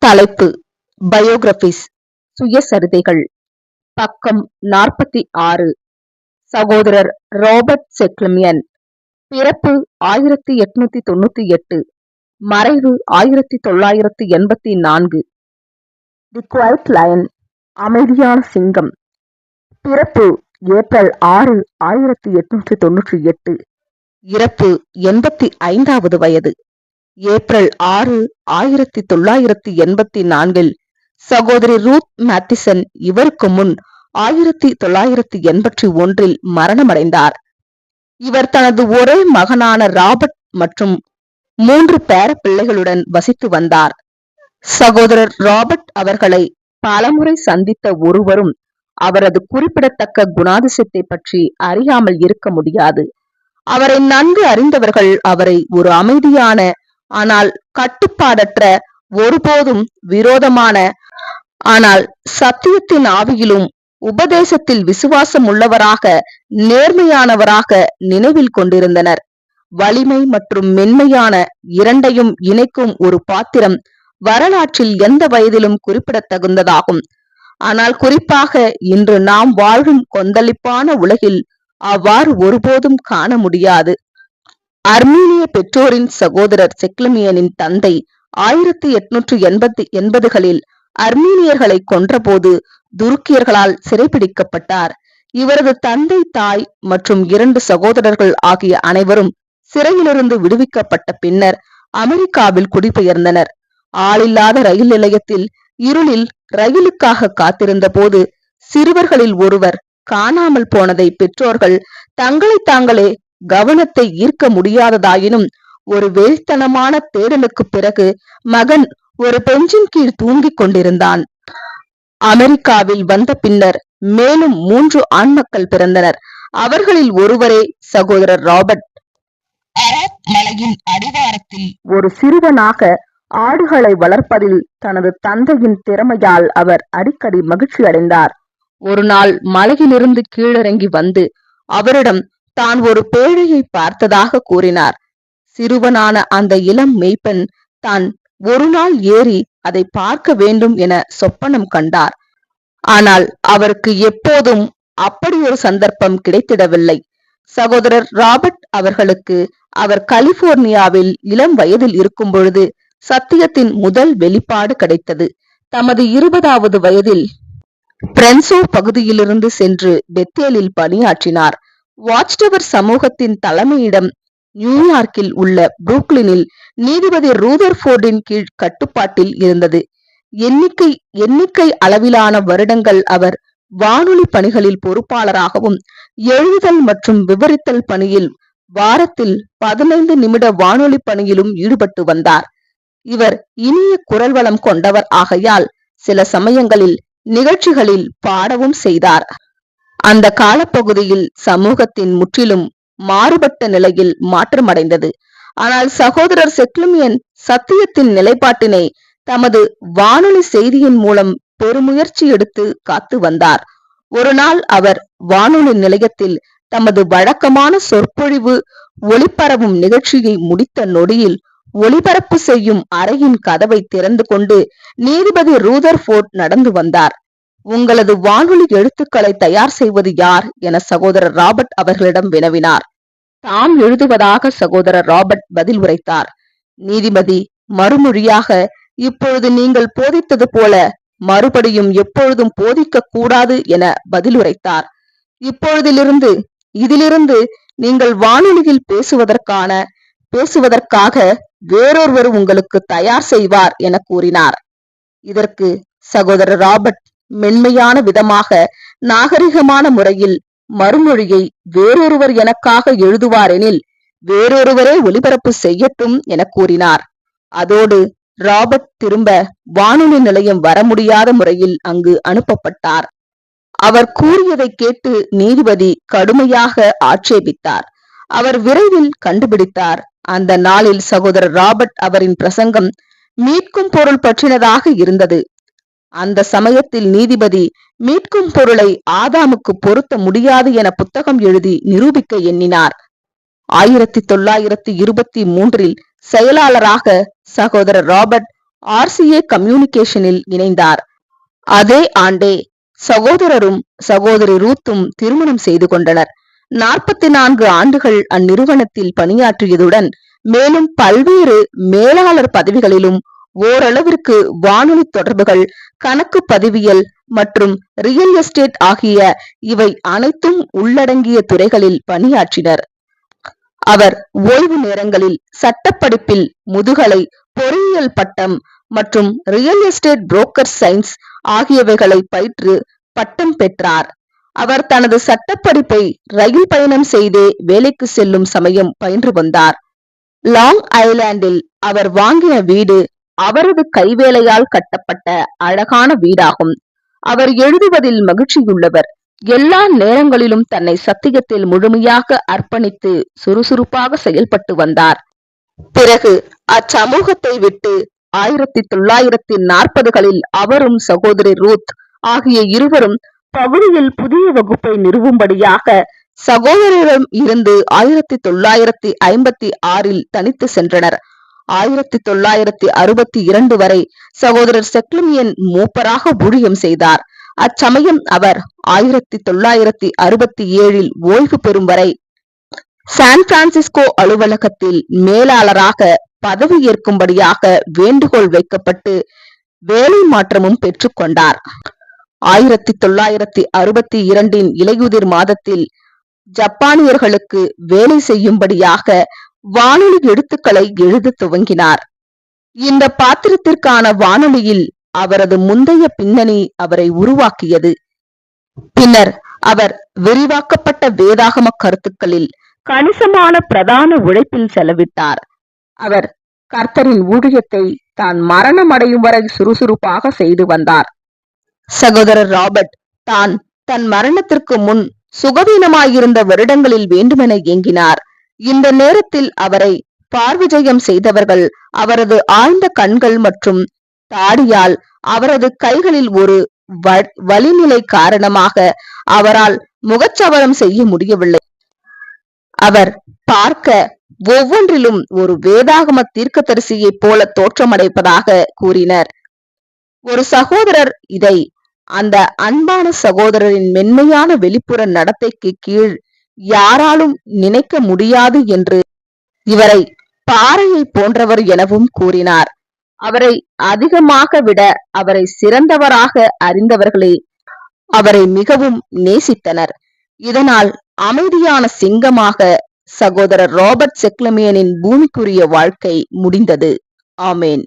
தலைப்பு பயோகிராபிஸ் சுயசரிதைகள். பக்கம் 46. சகோதரர் ராபர்ட் செக்லமியன். பிறப்பு 1898, மறைவு 1984. தி குவைட் லயன், அமைதியான சிங்கம். பிறப்பு ஏப்ரல் 6, 1898. இறப்பு 85வது வயது. ஏப்ரல் 6, 1984 சகோதரி ரூத் மேத்திசன் இவருக்கு முன் 1981 மரணமடைந்தார். இவர் தனது ஒரே மகனான ராபர்ட் மற்றும் 3 பேர பிள்ளைகளுடன் வசித்து வந்தார். சகோதரர் ராபர்ட் அவர்களை பலமுறை சந்தித்த ஒருவரும் அவரது குறிப்பிடத்தக்க குணாதிசயத்தை பற்றி அறியாமல் இருக்க முடியாது. அவரை நன்கு அறிந்தவர்கள் அவரை ஒரு அமைதியான ஆனால் கட்டுப்பாடற்ற, ஒருபோதும் விரோதமான, ஆனால் சத்தியத்தின் ஆவியிலும் உபதேசத்தில் விசுவாசம் உள்ளவராக, நேர்மையானவராக நினைவில் கொண்டிருந்தனர். வலிமை மற்றும் மென்மையான இரண்டையும் இணைக்கும் ஒரு பாத்திரம் வரலாற்றில் எந்த வயதிலும் குறிப்பிடத்தகுந்ததாகும். ஆனால் குறிப்பாக இன்று நாம் வாழும் கொந்தளிப்பான உலகில் அவ்வாறு ஒருபோதும் காண முடியாது. அர்மீனிய பெற்றோரின் சகோதரர் செக்லமியனின் தந்தை 1880களில் அர்மீனியர்களை கொன்றபோது துருக்கியர்களால் சிறைபிடிக்கப்பட்டார். இவரது தந்தை, தாய் மற்றும் 2 சகோதரர்கள் ஆகிய அனைவரும் சிறையிலிருந்து விடுவிக்கப்பட்ட பின்னர் அமெரிக்காவில் குடிபெயர்ந்தனர். ஆளில்லாத ரயில் நிலையத்தில் இருளில் ரயிலுக்காக காத்திருந்த போது சிறுவர்களில் ஒருவர் காணாமல் போனதை பெற்றோர்கள் தங்களை தாங்களே கவனத்தை ஈர்க்க முடியாததாயினும் ஒரு வேள்தனமான தேடலுக்கு பிறகு மகன் ஒரு பெஞ்சின் கீழ் தூங்கிக் கொண்டிருந்தான். அமெரிக்காவில் வந்த பின்னர் மேலும் 3 ஆண் மக்கள் பிறந்தனர். அவர்களில் ஒருவரே சகோதரர் ராபர்ட். அராத் மலையின் அடிவாரத்தில் ஒரு சிறுவனாக ஆடுகளை வளர்ப்பதில் தனது தந்தையின் திறமையால் அவர் அடிக்கடி மகிழ்ச்சி அடைந்தார். ஒரு நாள் மலையிலிருந்து கீழிறங்கி வந்து அவரிடம் தான் ஒரு பேழையை பார்த்ததாக கூறினார். சிறுவனான அந்த இளம் மெய்ப்பெண் தான் ஒரு நாள் ஏறி அதை பார்க்க வேண்டும் என சொப்பனம் கண்டார். ஆனால் அவருக்கு எப்போதும் அப்படி ஒரு சந்தர்ப்பம் கிடைத்திடவில்லை. சகோதரர் ராபர்ட் அவர்களுக்கு அவர் கலிபோர்னியாவில் இளம் வயதில் இருக்கும் பொழுது சத்தியத்தின் முதல் வெளிப்பாடு கிடைத்தது. தமது 20வது வயதில் பிரென்சோ பகுதியிலிருந்து சென்று பெத்தேலில் பணியாற்றினார். வாட்ச்டவர் சமூகத்தின் தலைமையிடம் நியூயார்க்கில் உள்ள புரூக்ளினில் நீதிபதி ரூதர்ஃபோர்டின் கீழ் கட்டுப்பாட்டில் இருந்தது. எண்ணிக்கை அளவிலான வருடங்கள் அவர் வானொலி பணிகளில் பொறுப்பாளராகவும், எழுதுதல் மற்றும் விவரித்தல் பணியில் வாரத்தில் 15 நிமிட வானொலி பணியிலும் ஈடுபட்டு வந்தார். இவர் இனிய குரல் வளம் கொண்டவர் ஆகையால் சில சமயங்களில் நிகழ்ச்சிகளில் பாடவும் செய்தார். அந்த காலப்பகுதியில் சமூகத்தின் முற்றிலும் மாறுபட்ட நிலையில் மாற்றமடைந்தது. ஆனால் சகோதரர் செக்லமியன் சத்தியத்தின் நிலைப்பாட்டினை தமது வானொலி செய்தியின் மூலம் பெருமுயற்சி எடுத்து காத்து வந்தார். ஒரு நாள் அவர் வானொலி நிலையத்தில் தமது வழக்கமான சொற்பொழிவு ஒளிபரவும் நிகழ்ச்சியை முடித்த நொடியில் ஒளிபரப்பு செய்யும் அறையின் கதவை திறந்து கொண்டு நீதிபதி ரூதர்ஃபோர்ட் நடந்து வந்தார். உங்களது வானொலி எழுத்துக்களை தயார் செய்வது யார் என சகோதரர் ராபர்ட் அவர்களிடம் வினவினார். தாம் எழுதுவதாக சகோதரர் ராபர்ட் பதில் உரைத்தார். நீதிபதி மறுமொழியாக, இப்பொழுது நீங்கள் போதித்தது போல மறுபடியும் எப்பொழுதும் போதிக்க கூடாது என பதில் உரைத்தார். இதிலிருந்து நீங்கள் வானொலியில் பேசுவதற்காக வேறொருவர் உங்களுக்கு தயார் செய்வார் என கூறினார். இதற்கு சகோதரர் ராபர்ட் மென்மையான விதமாக நாகரிகமான முறையில் மறுமொழியை, வேறொருவர் எனக்காக எழுதுவாரெனில் வேறொருவரே ஒலிபரப்பு செய்யட்டும் என கூறினார். அதோடு ராபர்ட் திரும்ப வானொலி நிலையம் வர முடியாத முறையில் அங்கு அனுப்பப்பட்டார். அவர் கூறியதை கேட்டு நீதிபதி கடுமையாக ஆட்சேபித்தார். அவர் விரைவில் கண்டுபிடித்தார். அந்த நாளில் சகோதரர் ராபர்ட் அவரின் பிரசங்கம் மீட்கும் பொருள் பற்றினதாக இருந்தது. அந்த சமயத்தில் நீதிபதி மீட்கும் பொருளை ஆதாமுக்கு பொருத்த முடியாது என புத்தகம் எழுதி நிரூபிக்க எண்ணினார். 1923 செயலாளராக சகோதரர் ராபர்ட் RCA கம்யூனிகேஷனில் இணைந்தார். அதே ஆண்டே சகோதரரும் சகோதரி ரூத்தும் திருமணம் செய்து கொண்டனர். 44 ஆண்டுகள் அந்நிறுவனத்தில் பணியாற்றியதுடன் மேலும் பல்வேறு மேலாளர் பதவிகளிலும் ஓரளவிற்கு வானொலி தொடர்புகள், கணக்கு பதிவியல் மற்றும் ரியல் எஸ்டேட் ஆகிய இவை அனைத்தும் உள்ளடங்கிய துறைகளில் பணியாற்றினர். அவர் ஓய்வு நேரங்களில் சட்டப்படிப்பில் முதுகலை, பொறியியல் பட்டம் மற்றும் ரியல் எஸ்டேட் புரோக்கர் சயின்ஸ் ஆகியவைகளை பயின்று பட்டம் பெற்றார். அவர் தனது சட்டப்படிப்பை ரயில் பயணம் செய்தே வேலைக்கு செல்லும் சமயம் பயின்று வந்தார். லாங் ஐலாண்டில் அவர் வாங்கின வீடு அவரது கைவேலையால் கட்டப்பட்ட அழகான வீடாகும். அவர் எழுதுவதில் மகிழ்ச்சியுள்ளவர். எல்லா நேரங்களிலும் தன்னை சத்தியத்தில் முழுமையாக அர்ப்பணித்து சுறுசுறுப்பாக செயல்பட்டு வந்தார். பிறகு அச்சமூகத்தை விட்டு 1940களில் அவரும் சகோதரி ரூத் ஆகிய இருவரும் பகுதியில் புதிய வகுப்பை நிறுவும்படியாக சகோதரரிடம் இருந்து 1956இல் தனித்து சென்றனர். 1962 வரை சகோதரர் செக்லமியன் மூப்பராக ஊழியம் செய்தார். அச்சமயம் அவர் 1967இல் ஓய்வு பெறும் வரை சான் பிரான்சிஸ்கோ அலுவலகத்தில் மேலாளராக பதவி ஏற்கும்படியாக வேண்டுகோள் வைக்கப்பட்டு வேலை மாற்றமும் பெற்றுக்கொண்டார். 1962இன் இலையுதிர் மாதத்தில் ஜப்பானியர்களுக்கு வேலை செய்யும்படியாக வானொலி எழுத்துக்களை எழுத துவங்கினார். இந்த பாத்திரத்திற்கான வானொலியில் அவரது முந்தைய பின்னணி அவரை உருவாக்கியது. பின்னர் அவர் விரிவாக்கப்பட்ட வேதாகம கருத்துக்களில் கணிசமான பிரதான உழைப்பில் செலவிட்டார். அவர் கர்த்தரின் ஊழியத்தை தான் மரணமடையும் வரை சுறுசுறுப்பாக செய்து வந்தார். சகோதரர் ராபர்ட் தான் தன் மரணத்திற்கு முன் சுகவீனமாயிருந்த வருடங்களில் வேண்டுமென ஏங்கினார். இந்த நேரத்தில் அவரை பார்விஜயம் செய்தவர்கள் அவரது ஆழ்ந்த கண்கள் மற்றும் தாடியால் அவரது கைகளில் ஒரு வலிநிலை காரணமாக அவரால் முகச்சவரம் செய்ய முடியவில்லை. அவர் பார்க்க ஒவ்வொன்றிலும் ஒரு வேதாகம தீர்க்கதரிசியைப் போல தோற்றமடைப்பதாக கூறினர். ஒரு சகோதரர் இதை அந்த அன்பான சகோதரரின் மென்மையான வெளிப்புற நடத்தைக்கு கீழ் யாராலும் நினைக்க முடியாது என்று இவரை பாறையை போன்றவர் எனவும் கூறினார். அவரை அதிகமாக விட அவரை சிறந்தவராக அறிந்தவர்களே அவரை மிகவும் நேசித்தனர். இதனால் அமைதியான சிங்கமாக சகோதரர் ராபர்ட் செக்லமியனின் பூமிக்குரிய வாழ்க்கை முடிந்தது. ஆமேன்.